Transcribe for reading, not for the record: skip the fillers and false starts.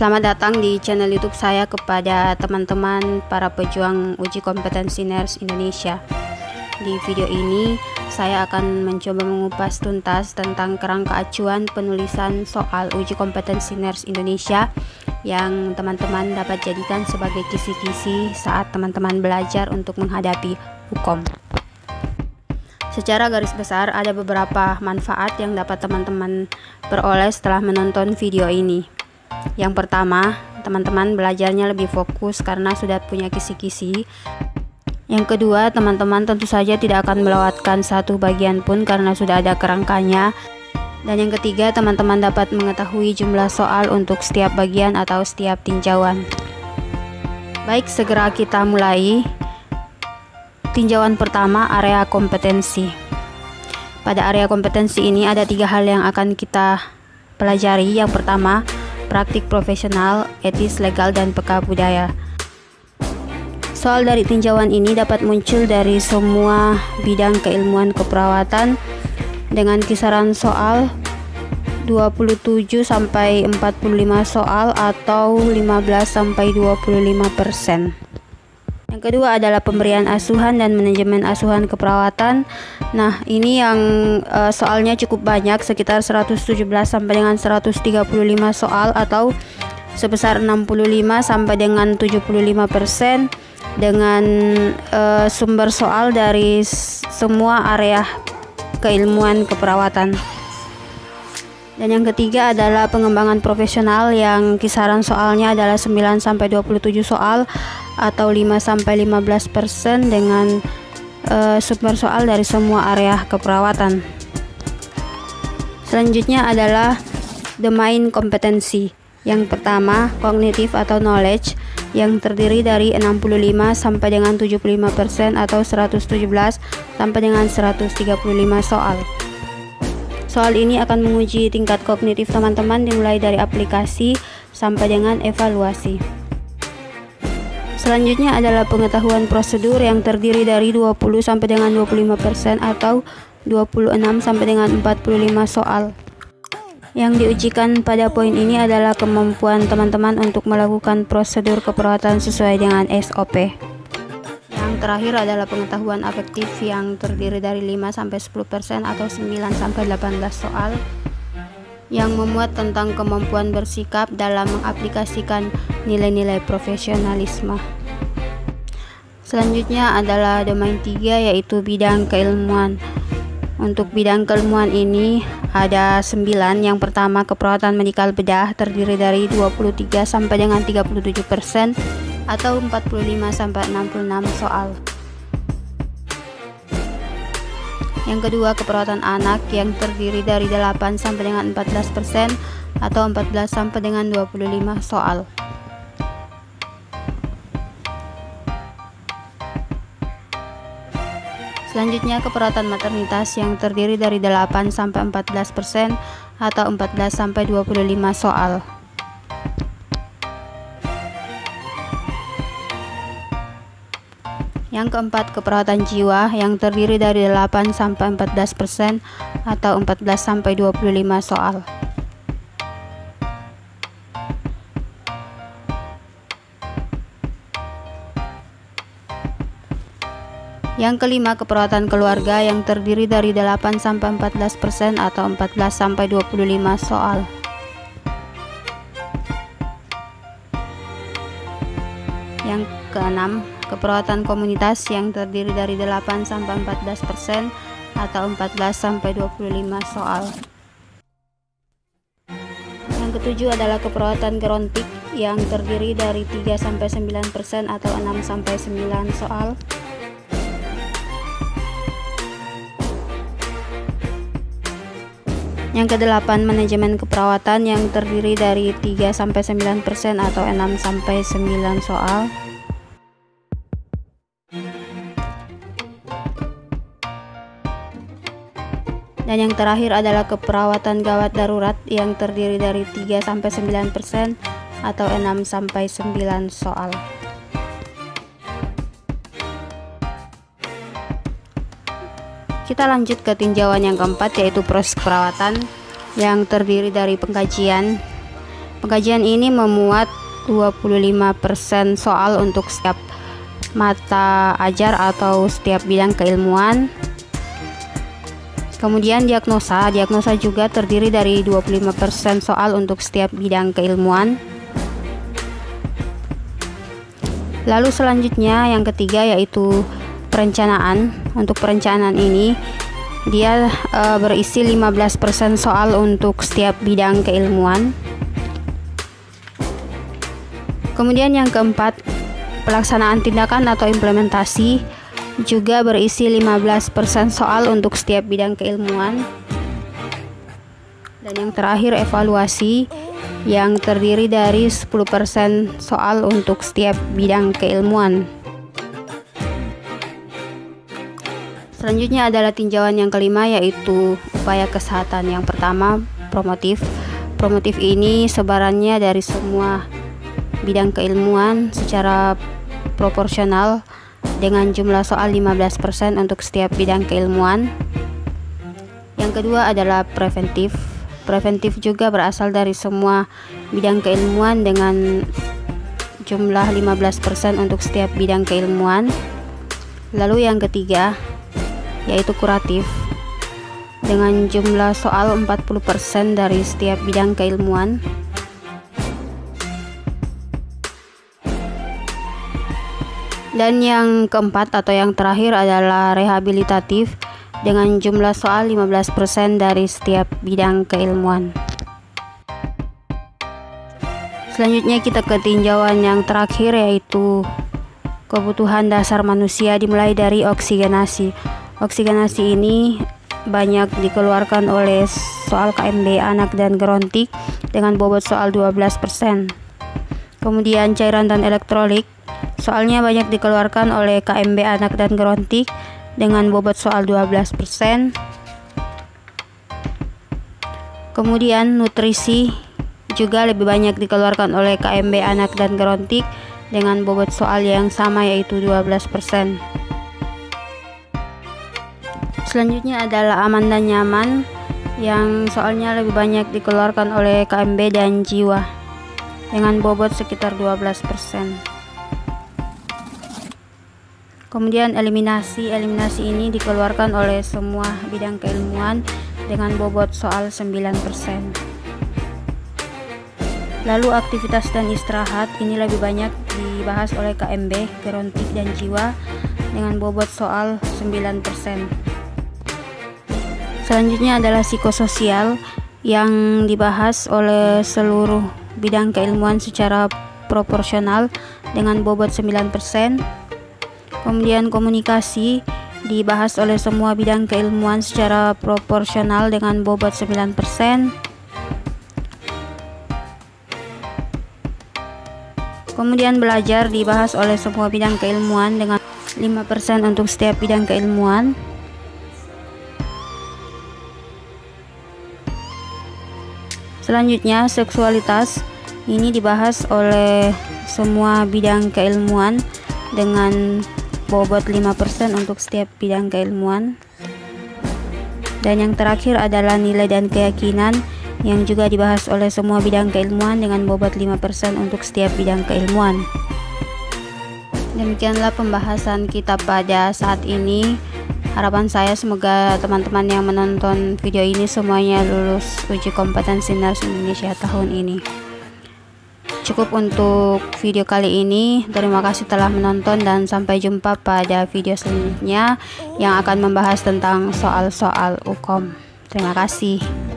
Selamat datang di channel YouTube saya kepada teman-teman para pejuang uji kompetensi NERS Indonesia. Di video ini saya akan mencoba mengupas tuntas tentang kerangka acuan penulisan soal uji kompetensi NERS Indonesia yang teman-teman dapat jadikan sebagai kisi-kisi saat teman-teman belajar untuk menghadapi hukum. Secara garis besar ada beberapa manfaat yang dapat teman-teman peroleh setelah menonton video ini. Yang pertama, teman-teman belajarnya lebih fokus karena sudah punya kisi-kisi. Yang kedua, teman-teman tentu saja tidak akan melewatkan satu bagian pun karena sudah ada kerangkanya. Dan yang ketiga, teman-teman dapat mengetahui jumlah soal untuk setiap bagian atau setiap tinjauan. Baik, segera kita mulai. Tinjauan pertama, area kompetensi. Pada area kompetensi ini ada 3 hal yang akan kita pelajari. Yang pertama, praktik profesional, etis, legal, dan peka budaya. Soal dari tinjauan ini dapat muncul dari semua bidang keilmuan keperawatan dengan kisaran soal 27 sampai 45 soal atau 15 sampai 25%. Yang kedua adalah pemberian asuhan dan manajemen asuhan keperawatan. Nah, ini yang soalnya cukup banyak, sekitar 117 sampai dengan 135 soal atau sebesar 65 sampai dengan 75% dengan sumber soal dari semua area keilmuan keperawatan. Dan yang ketiga adalah pengembangan profesional yang kisaran soalnya adalah 9 sampai 27 soal atau 5 sampai 15% dengan sumber soal dari semua area keperawatan. Selanjutnya adalah domain kompetensi. Yang pertama, kognitif atau knowledge yang terdiri dari 65 sampai dengan 75% atau 117 sampai dengan 135 soal. Soal ini akan menguji tingkat kognitif teman-teman dimulai dari aplikasi sampai dengan evaluasi. Selanjutnya adalah pengetahuan prosedur yang terdiri dari 20 sampai dengan 25% atau 26 sampai dengan 45 soal. Yang diujikan pada poin ini adalah kemampuan teman-teman untuk melakukan prosedur keperawatan sesuai dengan SOP. Yang terakhir adalah pengetahuan afektif yang terdiri dari 5 sampai 10% atau 9 sampai 18 soal yang memuat tentang kemampuan bersikap dalam mengaplikasikan nilai-nilai profesionalisme. Selanjutnya adalah domain 3 yaitu bidang keilmuan. Untuk bidang keilmuan ini ada 9. Yang pertama, keperawatan medikal bedah terdiri dari 23 sampai dengan 37% atau 45 sampai 66 soal. Yang kedua, keperawatan anak yang terdiri dari 8 sampai dengan 14% atau 14 sampai dengan 25 soal. Selanjutnya, keperawatan maternitas yang terdiri dari 8 sampai 14% atau 14 sampai 25 soal. Yang keempat, keperawatan jiwa yang terdiri dari 8 sampai 14% atau 14 sampai 25 soal. Yang kelima, keperawatan keluarga yang terdiri dari 8 sampai 14% atau 14 sampai 25 soal. Yang keenam, keperawatan komunitas yang terdiri dari 8 sampai 14% atau 14 sampai 25 soal. Yang ketujuh adalah keperawatan gerontik yang terdiri dari 3 sampai 9% atau 6 sampai 9 soal. Yang kedelapan, manajemen keperawatan yang terdiri dari 3 sampai 9% atau 6 sampai 9 soal. Dan yang terakhir adalah keperawatan gawat darurat yang terdiri dari 3 sampai 9% atau 6 sampai 9 soal. Kita lanjut ke tinjauan yang keempat yaitu proses perawatan yang terdiri dari pengkajian Pengajian ini memuat 25% soal untuk setiap mata ajar atau setiap bidang keilmuan. Kemudian diagnosa juga terdiri dari 25% soal untuk setiap bidang keilmuan. Lalu selanjutnya yang ketiga yaitu perencanaan. Untuk perencanaan ini dia berisi 15% soal untuk setiap bidang keilmuan. Kemudian yang keempat, pelaksanaan tindakan atau implementasi juga berisi 15% soal untuk setiap bidang keilmuan. Dan yang terakhir evaluasi yang terdiri dari 10% soal untuk setiap bidang keilmuan. Selanjutnya adalah tinjauan yang kelima yaitu upaya kesehatan. Yang pertama promotif. Promotif ini sebarannya dari semua bidang keilmuan secara proporsional dengan jumlah soal 15% untuk setiap bidang keilmuan. Yang kedua adalah preventif. Preventif juga berasal dari semua bidang keilmuan dengan jumlah 15% untuk setiap bidang keilmuan. Lalu yang ketiga yaitu kuratif dengan jumlah soal 40% dari setiap bidang keilmuan. Dan yang keempat atau yang terakhir adalah rehabilitatif dengan jumlah soal 15% dari setiap bidang keilmuan. Selanjutnya kita ke tinjauan yang terakhir yaitu kebutuhan dasar manusia dimulai dari oksigenasi. Oksigenasi ini banyak dikeluarkan oleh soal KMB anak dan gerontik dengan bobot soal 12%. Kemudian cairan dan elektrolit soalnya banyak dikeluarkan oleh KMB anak dan gerontik dengan bobot soal 12%. Kemudian nutrisi juga lebih banyak dikeluarkan oleh KMB anak dan gerontik dengan bobot soal yang sama yaitu 12%. Selanjutnya adalah aman dan nyaman yang soalnya lebih banyak dikeluarkan oleh KMB dan jiwa dengan bobot sekitar 12%. Kemudian eliminasi ini dikeluarkan oleh semua bidang keilmuan dengan bobot soal 9%. Lalu aktivitas dan istirahat ini lebih banyak dibahas oleh KMB, gerontik dan jiwa dengan bobot soal 9%. Selanjutnya adalah psikososial yang dibahas oleh seluruh bidang keilmuan secara proporsional dengan bobot 9%. Kemudian komunikasi dibahas oleh semua bidang keilmuan secara proporsional dengan bobot 9%. Kemudian belajar dibahas oleh semua bidang keilmuan dengan 5% untuk setiap bidang keilmuan. Selanjutnya seksualitas ini dibahas oleh semua bidang keilmuan dengan bobot 5% untuk setiap bidang keilmuan. Dan yang terakhir adalah nilai dan keyakinan yang juga dibahas oleh semua bidang keilmuan dengan bobot 5% untuk setiap bidang keilmuan. Demikianlah pembahasan kita pada saat ini. Harapan saya semoga teman-teman yang menonton video ini semuanya lulus uji kompetensi Nurse Indonesia tahun ini. Cukup untuk video kali ini. Terima kasih telah menonton dan sampai jumpa pada video selanjutnya yang akan membahas tentang soal-soal UKOM. Terima kasih.